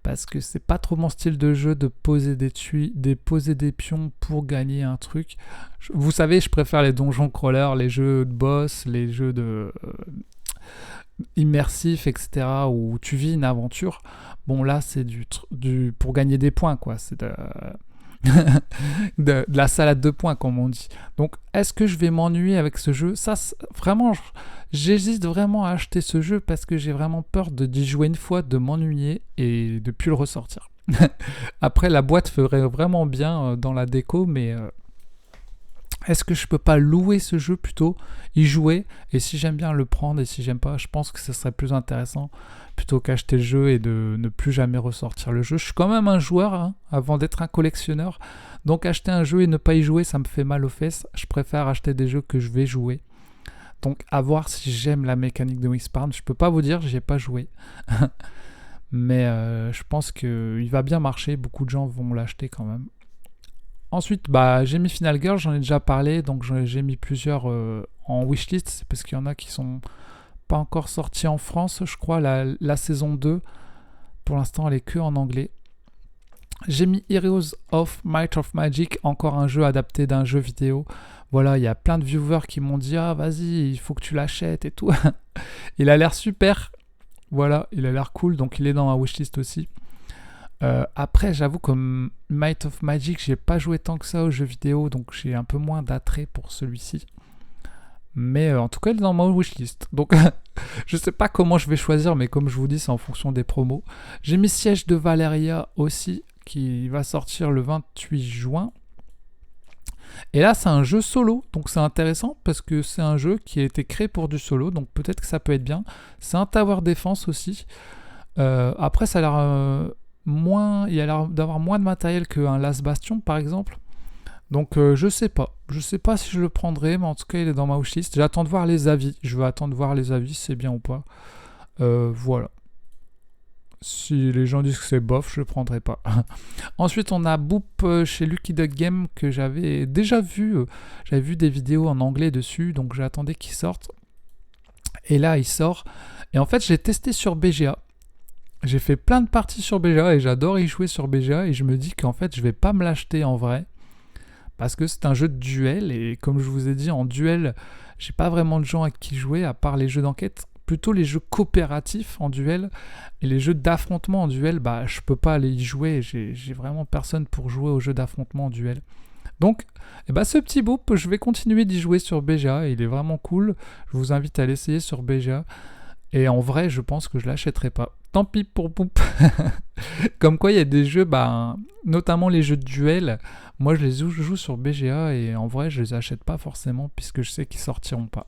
parce que c'est pas trop mon style de jeu de poser poser des pions pour gagner un truc. Vous savez, je préfère les donjons crawlers, les jeux de boss, les jeux de... immersif, etc., où tu vis une aventure. Bon, là, c'est du pour gagner des points, quoi. C'est de la salade de points, comme on dit. Donc, est-ce que je vais m'ennuyer avec ce jeu? Ça, vraiment, j'hésite vraiment à acheter ce jeu parce que j'ai vraiment peur d'y jouer une fois, de m'ennuyer et de plus le ressortir. Après, la boîte ferait vraiment bien dans la déco, mais... est-ce que je peux pas louer ce jeu plutôt, y jouer, et si j'aime bien le prendre, et si j'aime pas, je pense que ce serait plus intéressant plutôt qu'acheter le jeu et de ne plus jamais ressortir le jeu. Je suis quand même un joueur avant d'être un collectionneur, donc acheter un jeu et ne pas y jouer, ça me fait mal aux fesses. Je préfère acheter des jeux que je vais jouer. Donc à voir si j'aime la mécanique de Whimsparm. Je peux pas vous dire, j'y ai pas joué. Mais je pense qu'il va bien marcher, beaucoup de gens vont l'acheter quand même. Ensuite, j'ai mis Final Girl, j'en ai déjà parlé, donc j'ai mis plusieurs en wishlist, c'est parce qu'il y en a qui sont pas encore sortis en France, je crois, la saison 2, pour l'instant elle est que en anglais. J'ai mis Heroes of Might of Magic, encore un jeu adapté d'un jeu vidéo. Voilà, il y a plein de viewers qui m'ont dit « Ah, vas-y, il faut que tu l'achètes et tout. » Il a l'air super, voilà, il a l'air cool, donc il est dans ma wishlist aussi. Après, j'avoue, comme Might of Magic, j'ai pas joué tant que ça aux jeux vidéo, donc j'ai un peu moins d'attrait pour celui-ci. Mais en tout cas, il est dans ma wishlist. Donc, je sais pas comment je vais choisir, mais comme je vous dis, c'est en fonction des promos. J'ai mis Siège de Valeria aussi, qui va sortir le 28 juin. Et là, c'est un jeu solo, donc c'est intéressant parce que c'est un jeu qui a été créé pour du solo, donc peut-être que ça peut être bien. C'est un tower defense aussi. Après, ça a l'air il a l'air d'avoir moins de matériel qu'un Last Bastion, par exemple. Donc je sais pas. Je sais pas si je le prendrai, mais en tout cas, il est dans ma wishlist. J'attends de voir les avis. Je veux attendre de voir les avis, si c'est bien ou pas. Voilà. Si les gens disent que c'est bof, je le prendrai pas. Ensuite, on a Boop chez Lucky Duck Game que j'avais déjà vu. J'avais vu des vidéos en anglais dessus, donc j'attendais qu'il sorte. Et là, il sort. Et en fait, j'ai testé sur BGA. J'ai fait plein de parties sur BGA et j'adore y jouer sur BGA. Et je me dis qu'en fait, je vais pas me l'acheter en vrai. Parce que c'est un jeu de duel. Et comme je vous ai dit, en duel, j'ai pas vraiment de gens à qui jouer, à part les jeux d'enquête. Plutôt les jeux coopératifs en duel. Et les jeux d'affrontement en duel, bah, je peux pas aller y jouer. J'ai vraiment personne pour jouer aux jeux d'affrontement en duel. Donc, eh ben, ce petit boop, je vais continuer d'y jouer sur BGA. Il est vraiment cool. Je vous invite à l'essayer sur BGA. Et en vrai, je pense que je l'achèterai pas. Tant pis pour Boop. Comme quoi, il y a des jeux, bah, notamment les jeux de duel. Moi, je les joue sur BGA et en vrai, je les achète pas forcément puisque je sais qu'ils sortiront pas.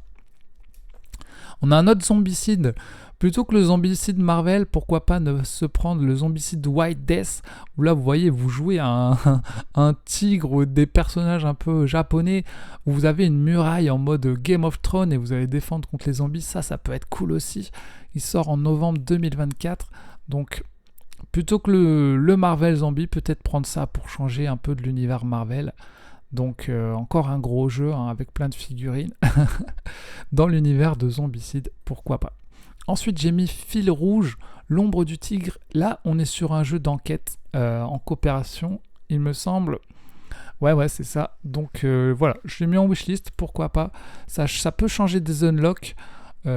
On a un autre zombicide. Plutôt que le zombicide Marvel, pourquoi pas ne se prendre le zombicide White Death, où là, vous voyez, vous jouez à un tigre ou des personnages un peu japonais, où vous avez une muraille en mode Game of Thrones et vous allez défendre contre les zombies. Ça peut être cool aussi. Il sort en novembre 2024. Donc, plutôt que le Marvel Zombie, peut-être prendre ça pour changer un peu de l'univers Marvel. Donc encore un gros jeu hein, avec plein de figurines dans l'univers de Zombicide, pourquoi pas. Ensuite j'ai mis Fil Rouge, l'ombre du tigre. Là on est sur un jeu d'enquête en coopération, il me semble. Ouais c'est ça. Donc voilà, je l'ai mis en wishlist, pourquoi pas. Ça peut changer des unlocks.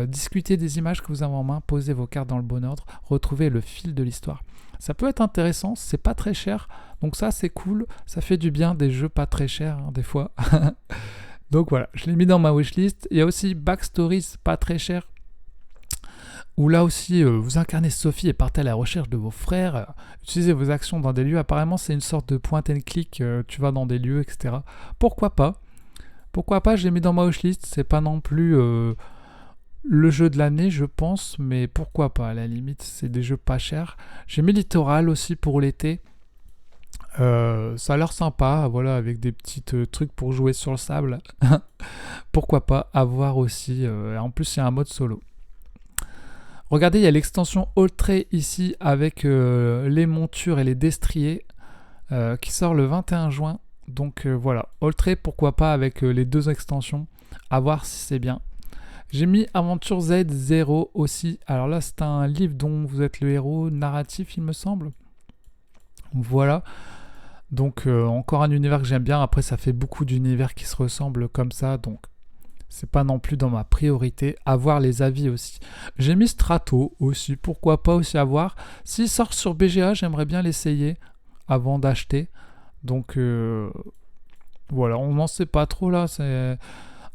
Discuter des images que vous avez en main, poser vos cartes dans le bon ordre, retrouver le fil de l'histoire. Ça peut être intéressant, c'est pas très cher, donc ça c'est cool, ça fait du bien des jeux pas très chers hein, des fois. Donc voilà, je l'ai mis dans ma wishlist. Il y a aussi Backstories pas très cher, où là aussi vous incarnez Sophie et partez à la recherche de vos frères, utilisez vos actions dans des lieux, apparemment c'est une sorte de point and click, tu vas dans des lieux, etc. Pourquoi pas, je l'ai mis dans ma wishlist, c'est pas non plus... le jeu de l'année, je pense, mais pourquoi pas, à la limite, c'est des jeux pas chers. J'ai mis Littoral aussi pour l'été. Ça a l'air sympa, voilà, avec des petits trucs pour jouer sur le sable. Pourquoi pas, à voir aussi. En plus, il y a un mode solo. Regardez, il y a l'extension All Tray ici, avec les montures et les destriers, qui sort le 21 juin. Donc voilà, All Tray, pourquoi pas, avec les deux extensions. À voir si c'est bien. J'ai mis Aventure Z0 aussi. Alors là, c'est un livre dont vous êtes le héros narratif, il me semble. Voilà. Donc, encore un univers que j'aime bien. Après, ça fait beaucoup d'univers qui se ressemblent comme ça. Donc, c'est pas non plus dans ma priorité. À voir les avis aussi. J'ai mis Strato aussi. Pourquoi pas aussi à voir. S'il sort sur BGA, j'aimerais bien l'essayer avant d'acheter. Donc, voilà. On n'en sait pas trop là.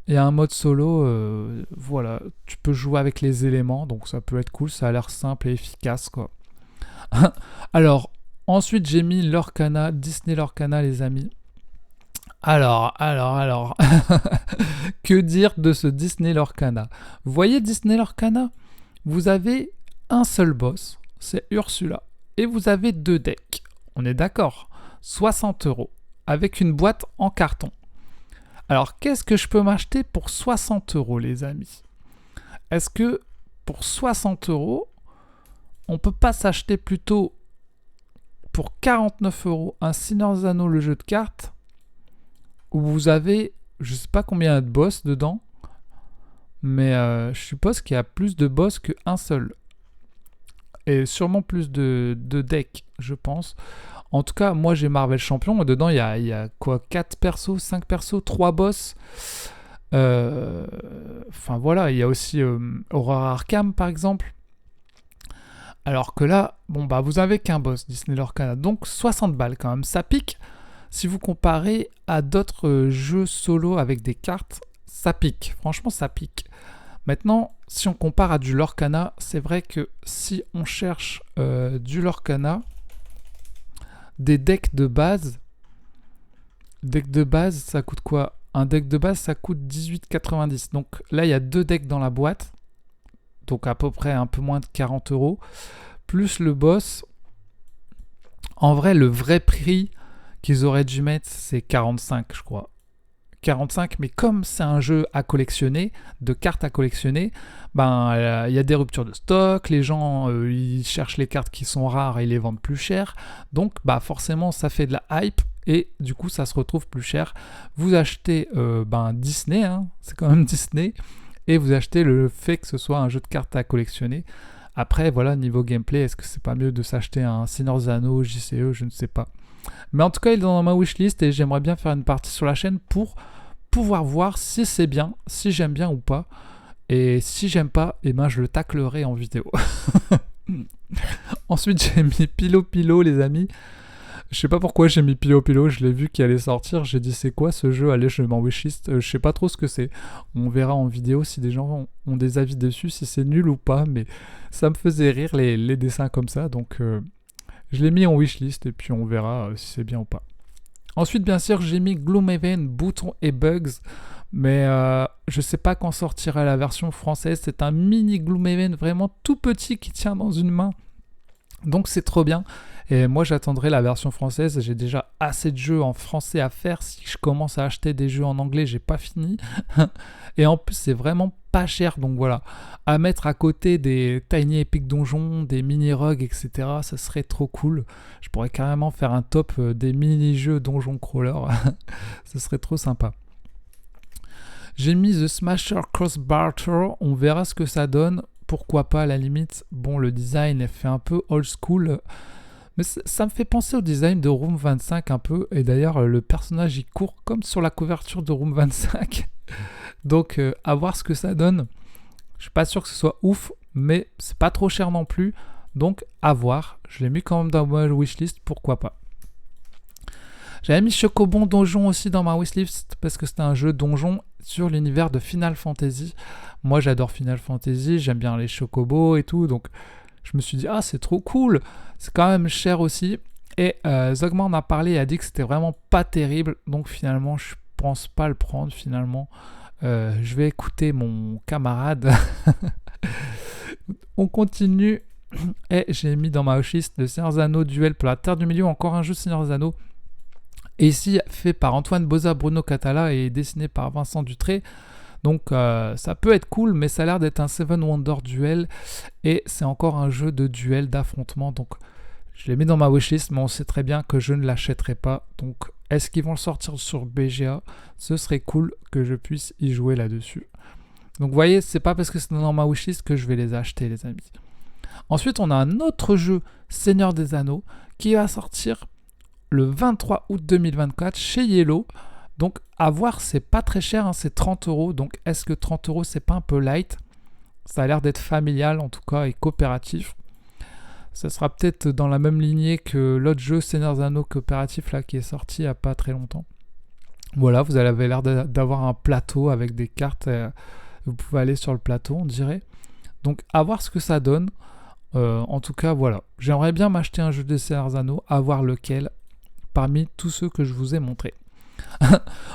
Il y a un mode solo, voilà, tu peux jouer avec les éléments, donc ça peut être cool, ça a l'air simple et efficace, quoi. Alors, ensuite j'ai mis Lorcana, Disney Lorcana, les amis. Alors, que dire de ce Disney Lorcana? Vous voyez Disney Lorcana? Vous avez un seul boss, c'est Ursula, et vous avez 2 decks, on est d'accord, 60 €, avec une boîte en carton. Alors, qu'est-ce que je peux m'acheter pour 60 €, les amis? Est-ce que pour 60 €, on peut pas s'acheter plutôt pour 49 € un Sinner's Anneau, le jeu de cartes, où vous avez, je sais pas combien de boss dedans, mais je suppose qu'il y a plus de boss qu'un seul. Et sûrement plus de decks, je pense. En tout cas, moi j'ai Marvel Champion et dedans il y a quoi, 4 persos, 5 persos, 3 boss. Enfin voilà, il y a aussi Aurora Arkham par exemple. Alors que là, bon bah vous avez qu'un boss Disney Lorcana, donc 60 balles quand même, ça pique. Si vous comparez à d'autres jeux solo avec des cartes, ça pique, franchement ça pique. Maintenant, si on compare à du Lorcana, c'est vrai que si on cherche du Lorcana, des decks de base, ça coûte quoi? Un deck de base, ça coûte 18,90. Donc là, il y a 2 decks dans la boîte, donc à peu près un peu moins de 40 euros. Plus le boss, en vrai, le vrai prix qu'ils auraient dû mettre, c'est 45, je crois. 45, mais comme c'est un jeu à collectionner, de cartes à collectionner, ben y a des ruptures de stock, les gens ils cherchent les cartes qui sont rares et ils les vendent plus cher, donc bah forcément ça fait de la hype et du coup ça se retrouve plus cher. Vous achetez Disney, hein, c'est quand même Disney, et vous achetez le fait que ce soit un jeu de cartes à collectionner. Après voilà, niveau gameplay, est-ce que c'est pas mieux de s'acheter un Seigneur des Anneaux, JCE, je ne sais pas. Mais en tout cas il est dans ma wishlist et j'aimerais bien faire une partie sur la chaîne pour pouvoir voir si c'est bien, si j'aime bien ou pas. Et si j'aime pas, eh ben je le taclerai en vidéo. Ensuite j'ai mis Pilo Pilo les amis. Je sais pas pourquoi j'ai mis Pilo Pilo, je l'ai vu qu'il allait sortir, j'ai dit c'est quoi ce jeu, allez je m'en wishlist, je sais pas trop ce que c'est. On verra en vidéo si des gens ont des avis dessus, si c'est nul ou pas, mais ça me faisait rire les dessins comme ça, donc je l'ai mis en wishlist et puis on verra si c'est bien ou pas. Ensuite, bien sûr, j'ai mis Gloomhaven, Boutons et Bugs, mais je sais pas quand sortira la version française. C'est un mini Gloomhaven vraiment tout petit qui tient dans une main. Donc c'est trop bien. Et moi, j'attendrai la version française. J'ai déjà assez de jeux en français à faire. Si je commence à acheter des jeux en anglais, j'ai pas fini. Et en plus, c'est vraiment pas cher. Donc voilà, à mettre à côté des Tiny Epic Donjons, des mini-rogues, etc. Ça serait trop cool. Je pourrais carrément faire un top des mini-jeux Donjon Crawler. Ça serait trop sympa. J'ai mis The Smasher Crossbarter. On verra ce que ça donne. Pourquoi pas à la limite. Bon, le design est fait un peu old school. Mais ça me fait penser au design de Room 25 un peu. Et d'ailleurs, le personnage, il court comme sur la couverture de Room 25. Donc, à voir ce que ça donne. Je suis pas sûr que ce soit ouf, mais c'est pas trop cher non plus. Donc, à voir. Je l'ai mis quand même dans ma wishlist, pourquoi pas. J'avais mis Chocobon Donjon aussi dans ma wishlist parce que c'était un jeu donjon sur l'univers de Final Fantasy. Moi, j'adore Final Fantasy, j'aime bien les chocobos et tout, donc je me suis dit, ah, c'est trop cool. C'est quand même cher aussi. Et Zogma en a parlé et a dit que c'était vraiment pas terrible, donc finalement, je pense pas le prendre finalement. Je vais écouter mon camarade. On continue. Et j'ai mis dans ma wishlist le Seigneur des Anneaux Duel pour la Terre du Milieu, encore un jeu Seigneur des Anneaux. Et ici, fait par Antoine Boza, Bruno Catala et dessiné par Vincent Dutré. Donc ça peut être cool, mais ça a l'air d'être un Seven Wonder Duel. Et c'est encore un jeu de duel, d'affrontement. Donc je l'ai mis dans ma wishlist, mais on sait très bien que je ne l'achèterai pas. Donc est-ce qu'ils vont le sortir sur BGA? Ce serait cool que je puisse y jouer là-dessus. Donc vous voyez, c'est pas parce que c'est dans ma wishlist que je vais les acheter, les amis. Ensuite, on a un autre jeu, Seigneur des Anneaux, qui va sortir le 23 août 2024 chez Yellow. Donc à voir, c'est pas très cher, hein, c'est 30 euros. Donc est-ce que 30 euros c'est pas un peu light? Ça a l'air d'être familial en tout cas et coopératif. Ça sera peut-être dans la même lignée que l'autre jeu Seigneur des Anneaux coopératif là qui est sorti il n'y a pas très longtemps. Voilà, vous avez l'air d'avoir un plateau avec des cartes. Vous pouvez aller sur le plateau, on dirait. Donc à voir ce que ça donne. En tout cas, voilà. J'aimerais bien m'acheter un jeu de Seigneur des Anneaux, à voir lequel parmi tous ceux que je vous ai montrés.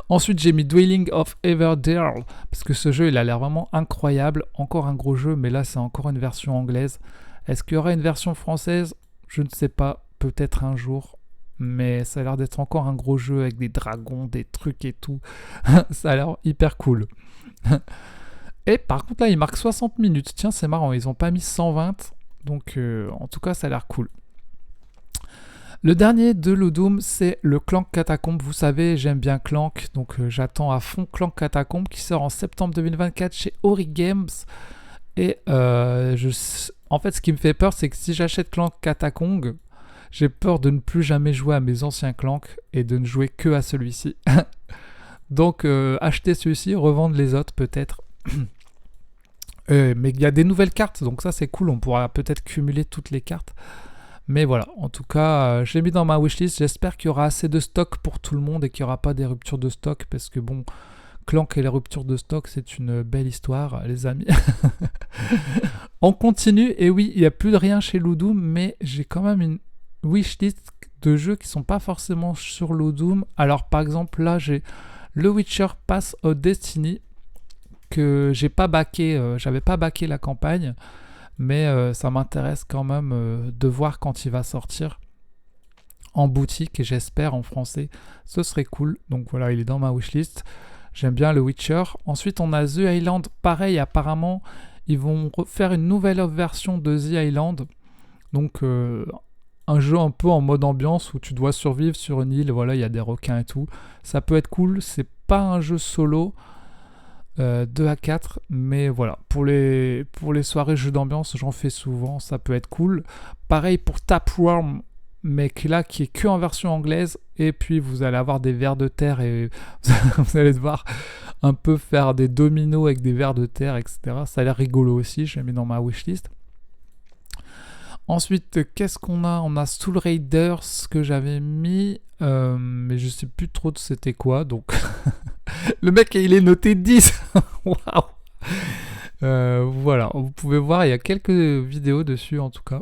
Ensuite, j'ai mis Dwelling of Everdale parce que ce jeu, il a l'air vraiment incroyable. Encore un gros jeu, mais là, c'est encore une version anglaise. Est-ce qu'il y aura une version française? Je ne sais pas. Peut-être un jour. Mais ça a l'air d'être encore un gros jeu avec des dragons, des trucs et tout. Ça a l'air hyper cool. Et par contre, là, il marque 60 minutes. Tiens, c'est marrant. Ils n'ont pas mis 120. Donc, en tout cas, ça a l'air cool. Le dernier de Ludum, c'est le Clank Catacombe. Vous savez, j'aime bien Clank, donc j'attends à fond Clank Catacombe qui sort en septembre 2024 chez Ori Games. Et en fait, ce qui me fait peur, c'est que si j'achète Clank Catacombe, j'ai peur de ne plus jamais jouer à mes anciens Clank et de ne jouer que à celui-ci. Donc, acheter celui-ci, revendre les autres peut-être. Mais il y a des nouvelles cartes, donc ça c'est cool, on pourra peut-être cumuler toutes les cartes. Mais voilà, en tout cas, je l'ai mis dans ma wishlist. J'espère qu'il y aura assez de stock pour tout le monde et qu'il n'y aura pas des ruptures de stock, parce que bon, Clank et les ruptures de stock, c'est une belle histoire, les amis. On continue, et oui, il n'y a plus de rien chez Ludum, mais j'ai quand même une wishlist de jeux qui sont pas forcément sur Ludum. Alors par exemple, là, j'ai le Witcher Pass of Destiny, que j'ai pas backé, j'avais pas backé la campagne, mais ça m'intéresse quand même de voir quand il va sortir en boutique, et j'espère en français, ce serait cool. Donc voilà, il est dans ma wishlist. J'aime bien le Witcher. Ensuite, on a The Island. Pareil, apparemment, ils vont faire une nouvelle version de The Island. Donc, un jeu un peu en mode ambiance où tu dois survivre sur une île. Voilà, il y a des requins et tout. Ça peut être cool. C'est pas un jeu solo 2 à 4. Mais voilà, pour les soirées jeux d'ambiance, j'en fais souvent. Ça peut être cool. Pareil pour Tapeworm, mais là qui est que en version anglaise, et puis vous allez avoir des vers de terre et vous allez devoir un peu faire des dominos avec des vers de terre, etc. Ça a l'air rigolo aussi, je l'ai mis dans ma wishlist. Ensuite, qu'est-ce qu'on a? On a Soul Raiders que j'avais mis, mais je sais plus trop c'était quoi, donc le mec il est noté 10. Waouh. Voilà, vous pouvez voir, il y a quelques vidéos dessus en tout cas.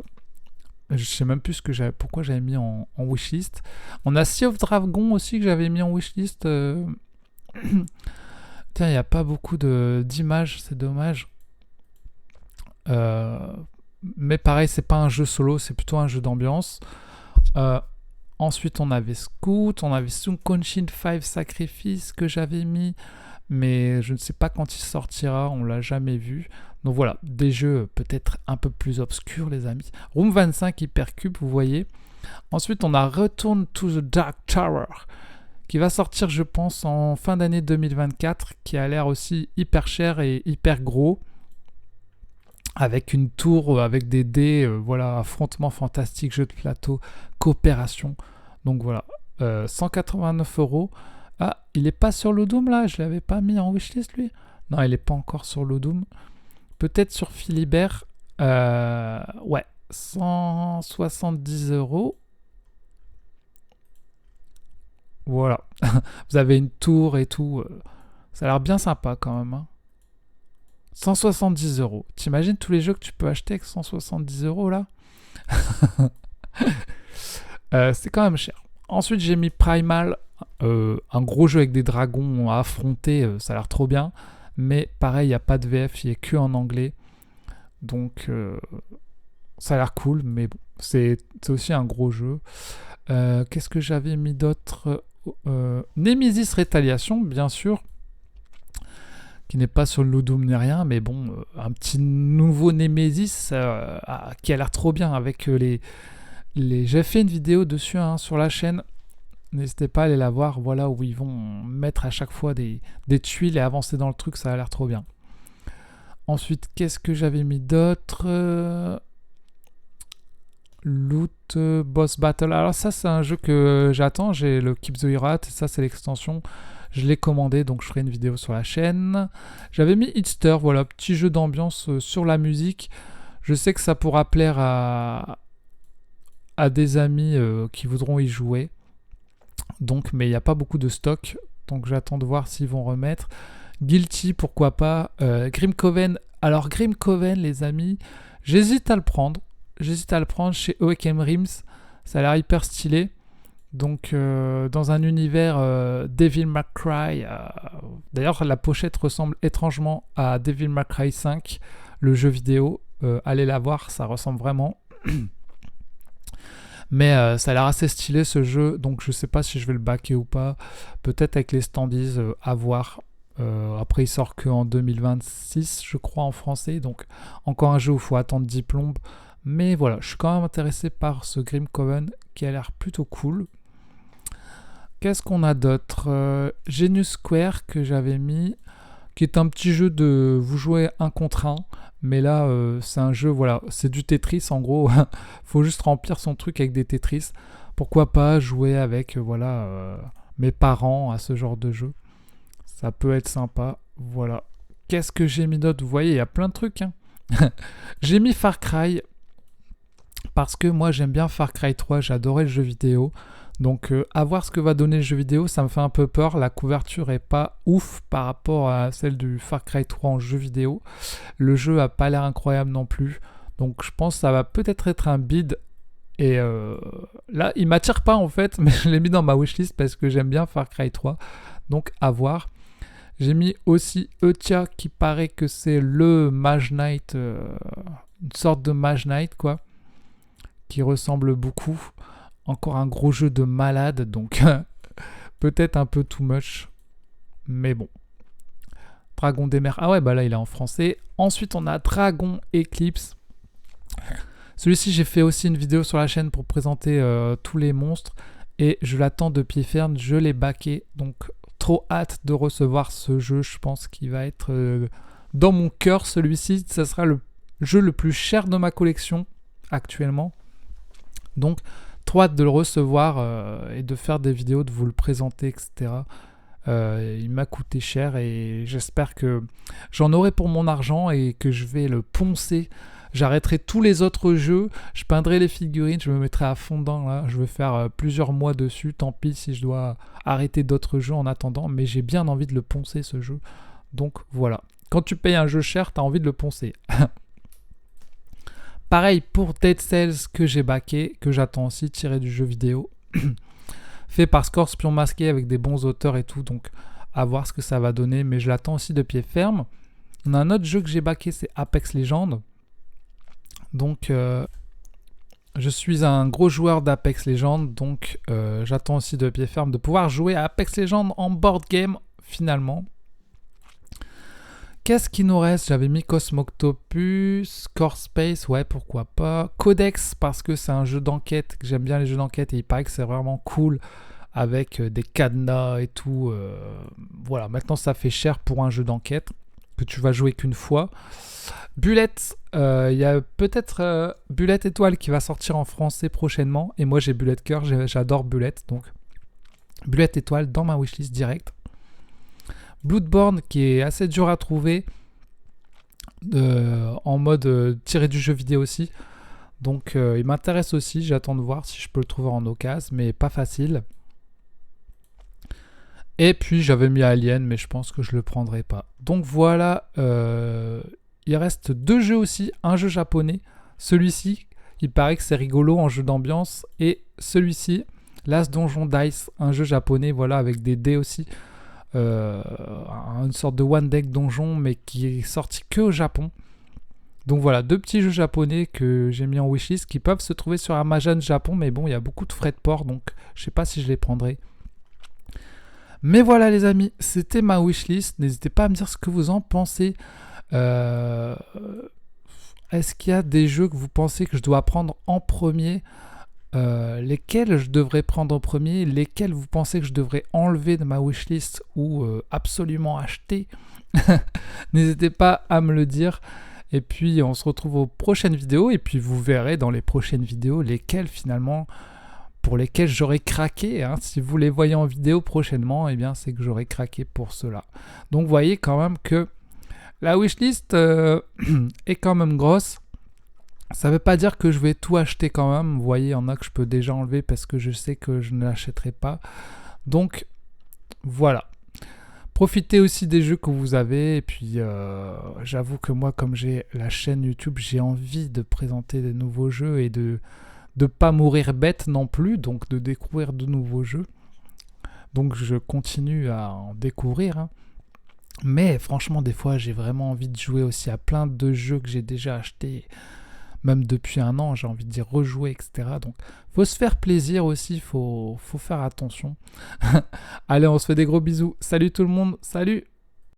Je sais même plus pourquoi j'avais mis en wishlist. On a Sea of Dragon aussi que j'avais mis en wishlist. Tiens, il n'y a pas beaucoup d'images, c'est dommage. Mais pareil, c'est pas un jeu solo, c'est plutôt un jeu d'ambiance. Ensuite, on avait Scout, on avait Sunkonshin 5 Sacrifice que j'avais mis, mais je ne sais pas quand il sortira, on l'a jamais vu. Donc voilà, des jeux peut-être un peu plus obscurs, les amis. Room 25 Hypercube, vous voyez. Ensuite, on a Return to the Dark Tower, qui va sortir, je pense, en fin d'année 2024, qui a l'air aussi hyper cher et hyper gros, avec une tour, avec des dés, voilà, affrontement fantastique, jeu de plateau, coopération. Donc voilà, 189 €. Ah, il est pas sur Ludum là, je l'avais pas mis en wishlist lui. Non, il est pas encore sur Ludum. Peut-être sur Philibert. Ouais, 170 €. Voilà. Vous avez une tour et tout. Ça a l'air bien sympa quand même. Hein. 170 €. T'imagines tous les jeux que tu peux acheter avec 170 € là? C'est quand même cher. Ensuite, j'ai mis Primal. Un gros jeu avec des dragons à affronter. Ça a l'air trop bien. Mais pareil, il n'y a pas de VF, il n'est que en anglais. Donc, ça a l'air cool, mais bon, c'est aussi un gros jeu. Qu'est-ce que j'avais mis d'autre? Nemesis Retaliation, bien sûr, qui n'est pas sur le Ludum ni rien, mais bon, un petit nouveau Nemesis qui a l'air trop bien avec les... J'ai fait une vidéo dessus sur la chaîne. N'hésitez pas à aller la voir, voilà, où ils vont mettre à chaque fois des tuiles et avancer dans le truc, ça a l'air trop bien. Ensuite, qu'est-ce que j'avais mis d'autre? Loot Boss Battle. Alors ça, c'est un jeu que j'attends, j'ai le Keep the Herat, et ça, c'est l'extension. Je l'ai commandé, donc je ferai une vidéo sur la chaîne. J'avais mis Hitster, voilà, petit jeu d'ambiance sur la musique. Je sais que ça pourra plaire à des amis qui voudront y jouer. Donc, mais il n'y a pas beaucoup de stock, donc j'attends de voir s'ils vont remettre. Guilty, pourquoi pas. Grim Coven. Alors Grim Coven, les amis, j'hésite à le prendre. J'hésite à le prendre chez Oakem Rims. Ça a l'air hyper stylé. Donc, dans un univers Devil May Cry. D'ailleurs, la pochette ressemble étrangement à Devil May Cry 5, le jeu vidéo. Allez la voir, ça ressemble vraiment. Mais ça a l'air assez stylé ce jeu, donc je sais pas si je vais le backer ou pas. Peut-être avec les standees, à voir. Après, il sort qu'en 2026, je crois, en français. Donc, encore un jeu où il faut attendre 10 plombes. Mais voilà, je suis quand même intéressé par ce Grim Coven qui a l'air plutôt cool. Qu'est-ce qu'on a d'autre? Genius Square que j'avais mis, qui est un petit jeu de vous jouez 1 contre 1. Mais là, c'est un jeu, voilà, c'est du Tetris en gros. Faut juste remplir son truc avec des Tetris. Pourquoi pas jouer avec, voilà, mes parents à ce genre de jeu. Ça peut être sympa, voilà. qu'est-ce que j'ai mis d'autre? Vous voyez, il y a plein de trucs. Hein. J'ai mis Far Cry parce que moi j'aime bien Far Cry 3, j'adorais le jeu vidéo. Donc à voir ce que va donner le jeu vidéo, ça me fait un peu peur. La couverture est pas ouf par rapport à celle du Far Cry 3 en jeu vidéo. Le jeu a pas l'air incroyable non plus. Donc je pense que ça va peut-être être un bid. Et là, il m'attire pas en fait, mais je l'ai mis dans ma wishlist parce que j'aime bien Far Cry 3. Donc à voir. J'ai mis aussi Eutia qui paraît que c'est le Mage Knight, une sorte de Mage Knight quoi, qui ressemble beaucoup. Encore un gros jeu de malade, donc peut-être un peu too much, mais bon. Dragon des mers, ah ouais, bah là il est en français. Ensuite on a Dragon Eclipse. Celui-ci j'ai fait aussi une vidéo sur la chaîne pour présenter tous les monstres et je l'attends de pied ferme, je l'ai backé, donc trop hâte de recevoir ce jeu. Je pense qu'il va être dans mon cœur celui-ci, ça sera le jeu le plus cher de ma collection actuellement, donc trop hâte de le recevoir et de faire des vidéos, de vous le présenter, etc. Il m'a coûté cher et j'espère que j'en aurai pour mon argent et que je vais le poncer. J'arrêterai tous les autres jeux, je peindrai les figurines, je me mettrai à fond dedans. Là. Je vais faire plusieurs mois dessus, tant pis si je dois arrêter d'autres jeux en attendant, mais j'ai bien envie de le poncer ce jeu. Donc voilà, quand tu payes un jeu cher, tu as envie de le poncer. Pareil pour Dead Cells que j'ai backé, que j'attends aussi, tiré du jeu vidéo. Fait par Scorpion Masqué avec des bons auteurs et tout, donc à voir ce que ça va donner, mais je l'attends aussi de pied ferme. On a un autre jeu que j'ai backé, c'est Apex Legends. Donc je suis un gros joueur d'Apex Legends, donc j'attends aussi de pied ferme de pouvoir jouer à Apex Legends en board game finalement. Qu'est-ce qui nous reste? J'avais mis Cosmoctopus, Core Space, ouais pourquoi pas. Codex parce que c'est un jeu d'enquête, que j'aime bien les jeux d'enquête et il paraît que c'est vraiment cool avec des cadenas et tout. Voilà, maintenant ça fait cher pour un jeu d'enquête que tu vas jouer qu'une fois. Bullet, il y a peut-être Bullet Étoile qui va sortir en français prochainement et moi j'ai Bullet Cœur, j'adore Bullet, donc Bullet Étoile dans ma wishlist direct. Bloodborne qui est assez dur à trouver en mode tiré du jeu vidéo aussi, donc il m'intéresse aussi, j'attends de voir si je peux le trouver en occasion, mais pas facile. Et puis j'avais mis Alien, mais je pense que je le prendrai pas. Donc voilà, il reste deux jeux aussi, un jeu japonais, celui-ci, il paraît que c'est rigolo en jeu d'ambiance, et celui-ci, Last Donjon Dice, un jeu japonais, voilà, avec des dés aussi. Une sorte de one deck donjon mais qui est sorti que au Japon. Donc voilà, deux petits jeux japonais que j'ai mis en wishlist qui peuvent se trouver sur Amazon Japon, mais bon, il y a beaucoup de frais de port, donc je sais pas si je les prendrai. Mais voilà les amis, c'était ma wishlist. N'hésitez pas à me dire ce que vous en pensez. Est-ce qu'il y a des jeux que vous pensez que je dois prendre en premier? Lesquels je devrais prendre en premier, lesquels vous pensez que je devrais enlever de ma wishlist ou absolument acheter. N'hésitez pas à me le dire. Et puis on se retrouve aux prochaines vidéos et puis vous verrez dans les prochaines vidéos lesquels finalement, pour lesquels j'aurai craqué. Hein. Si vous les voyez en vidéo prochainement, eh bien c'est que j'aurai craqué pour cela. Donc vous voyez quand même que la wishlist est quand même grosse. Ça ne veut pas dire que je vais tout acheter quand même. Vous voyez, il y en a que je peux déjà enlever parce que je sais que je ne l'achèterai pas. Donc, voilà. Profitez aussi des jeux que vous avez. Et puis, j'avoue que moi, comme j'ai la chaîne YouTube, j'ai envie de présenter des nouveaux jeux et de ne pas mourir bête non plus. Donc, de découvrir de nouveaux jeux. Donc, je continue à en découvrir. Hein. Mais franchement, des fois, j'ai vraiment envie de jouer aussi à plein de jeux que j'ai déjà achetés. Même depuis un an, j'ai envie de dire rejouer, etc. Donc, faut se faire plaisir aussi, faut faire attention. Allez, on se fait des gros bisous. Salut tout le monde, salut!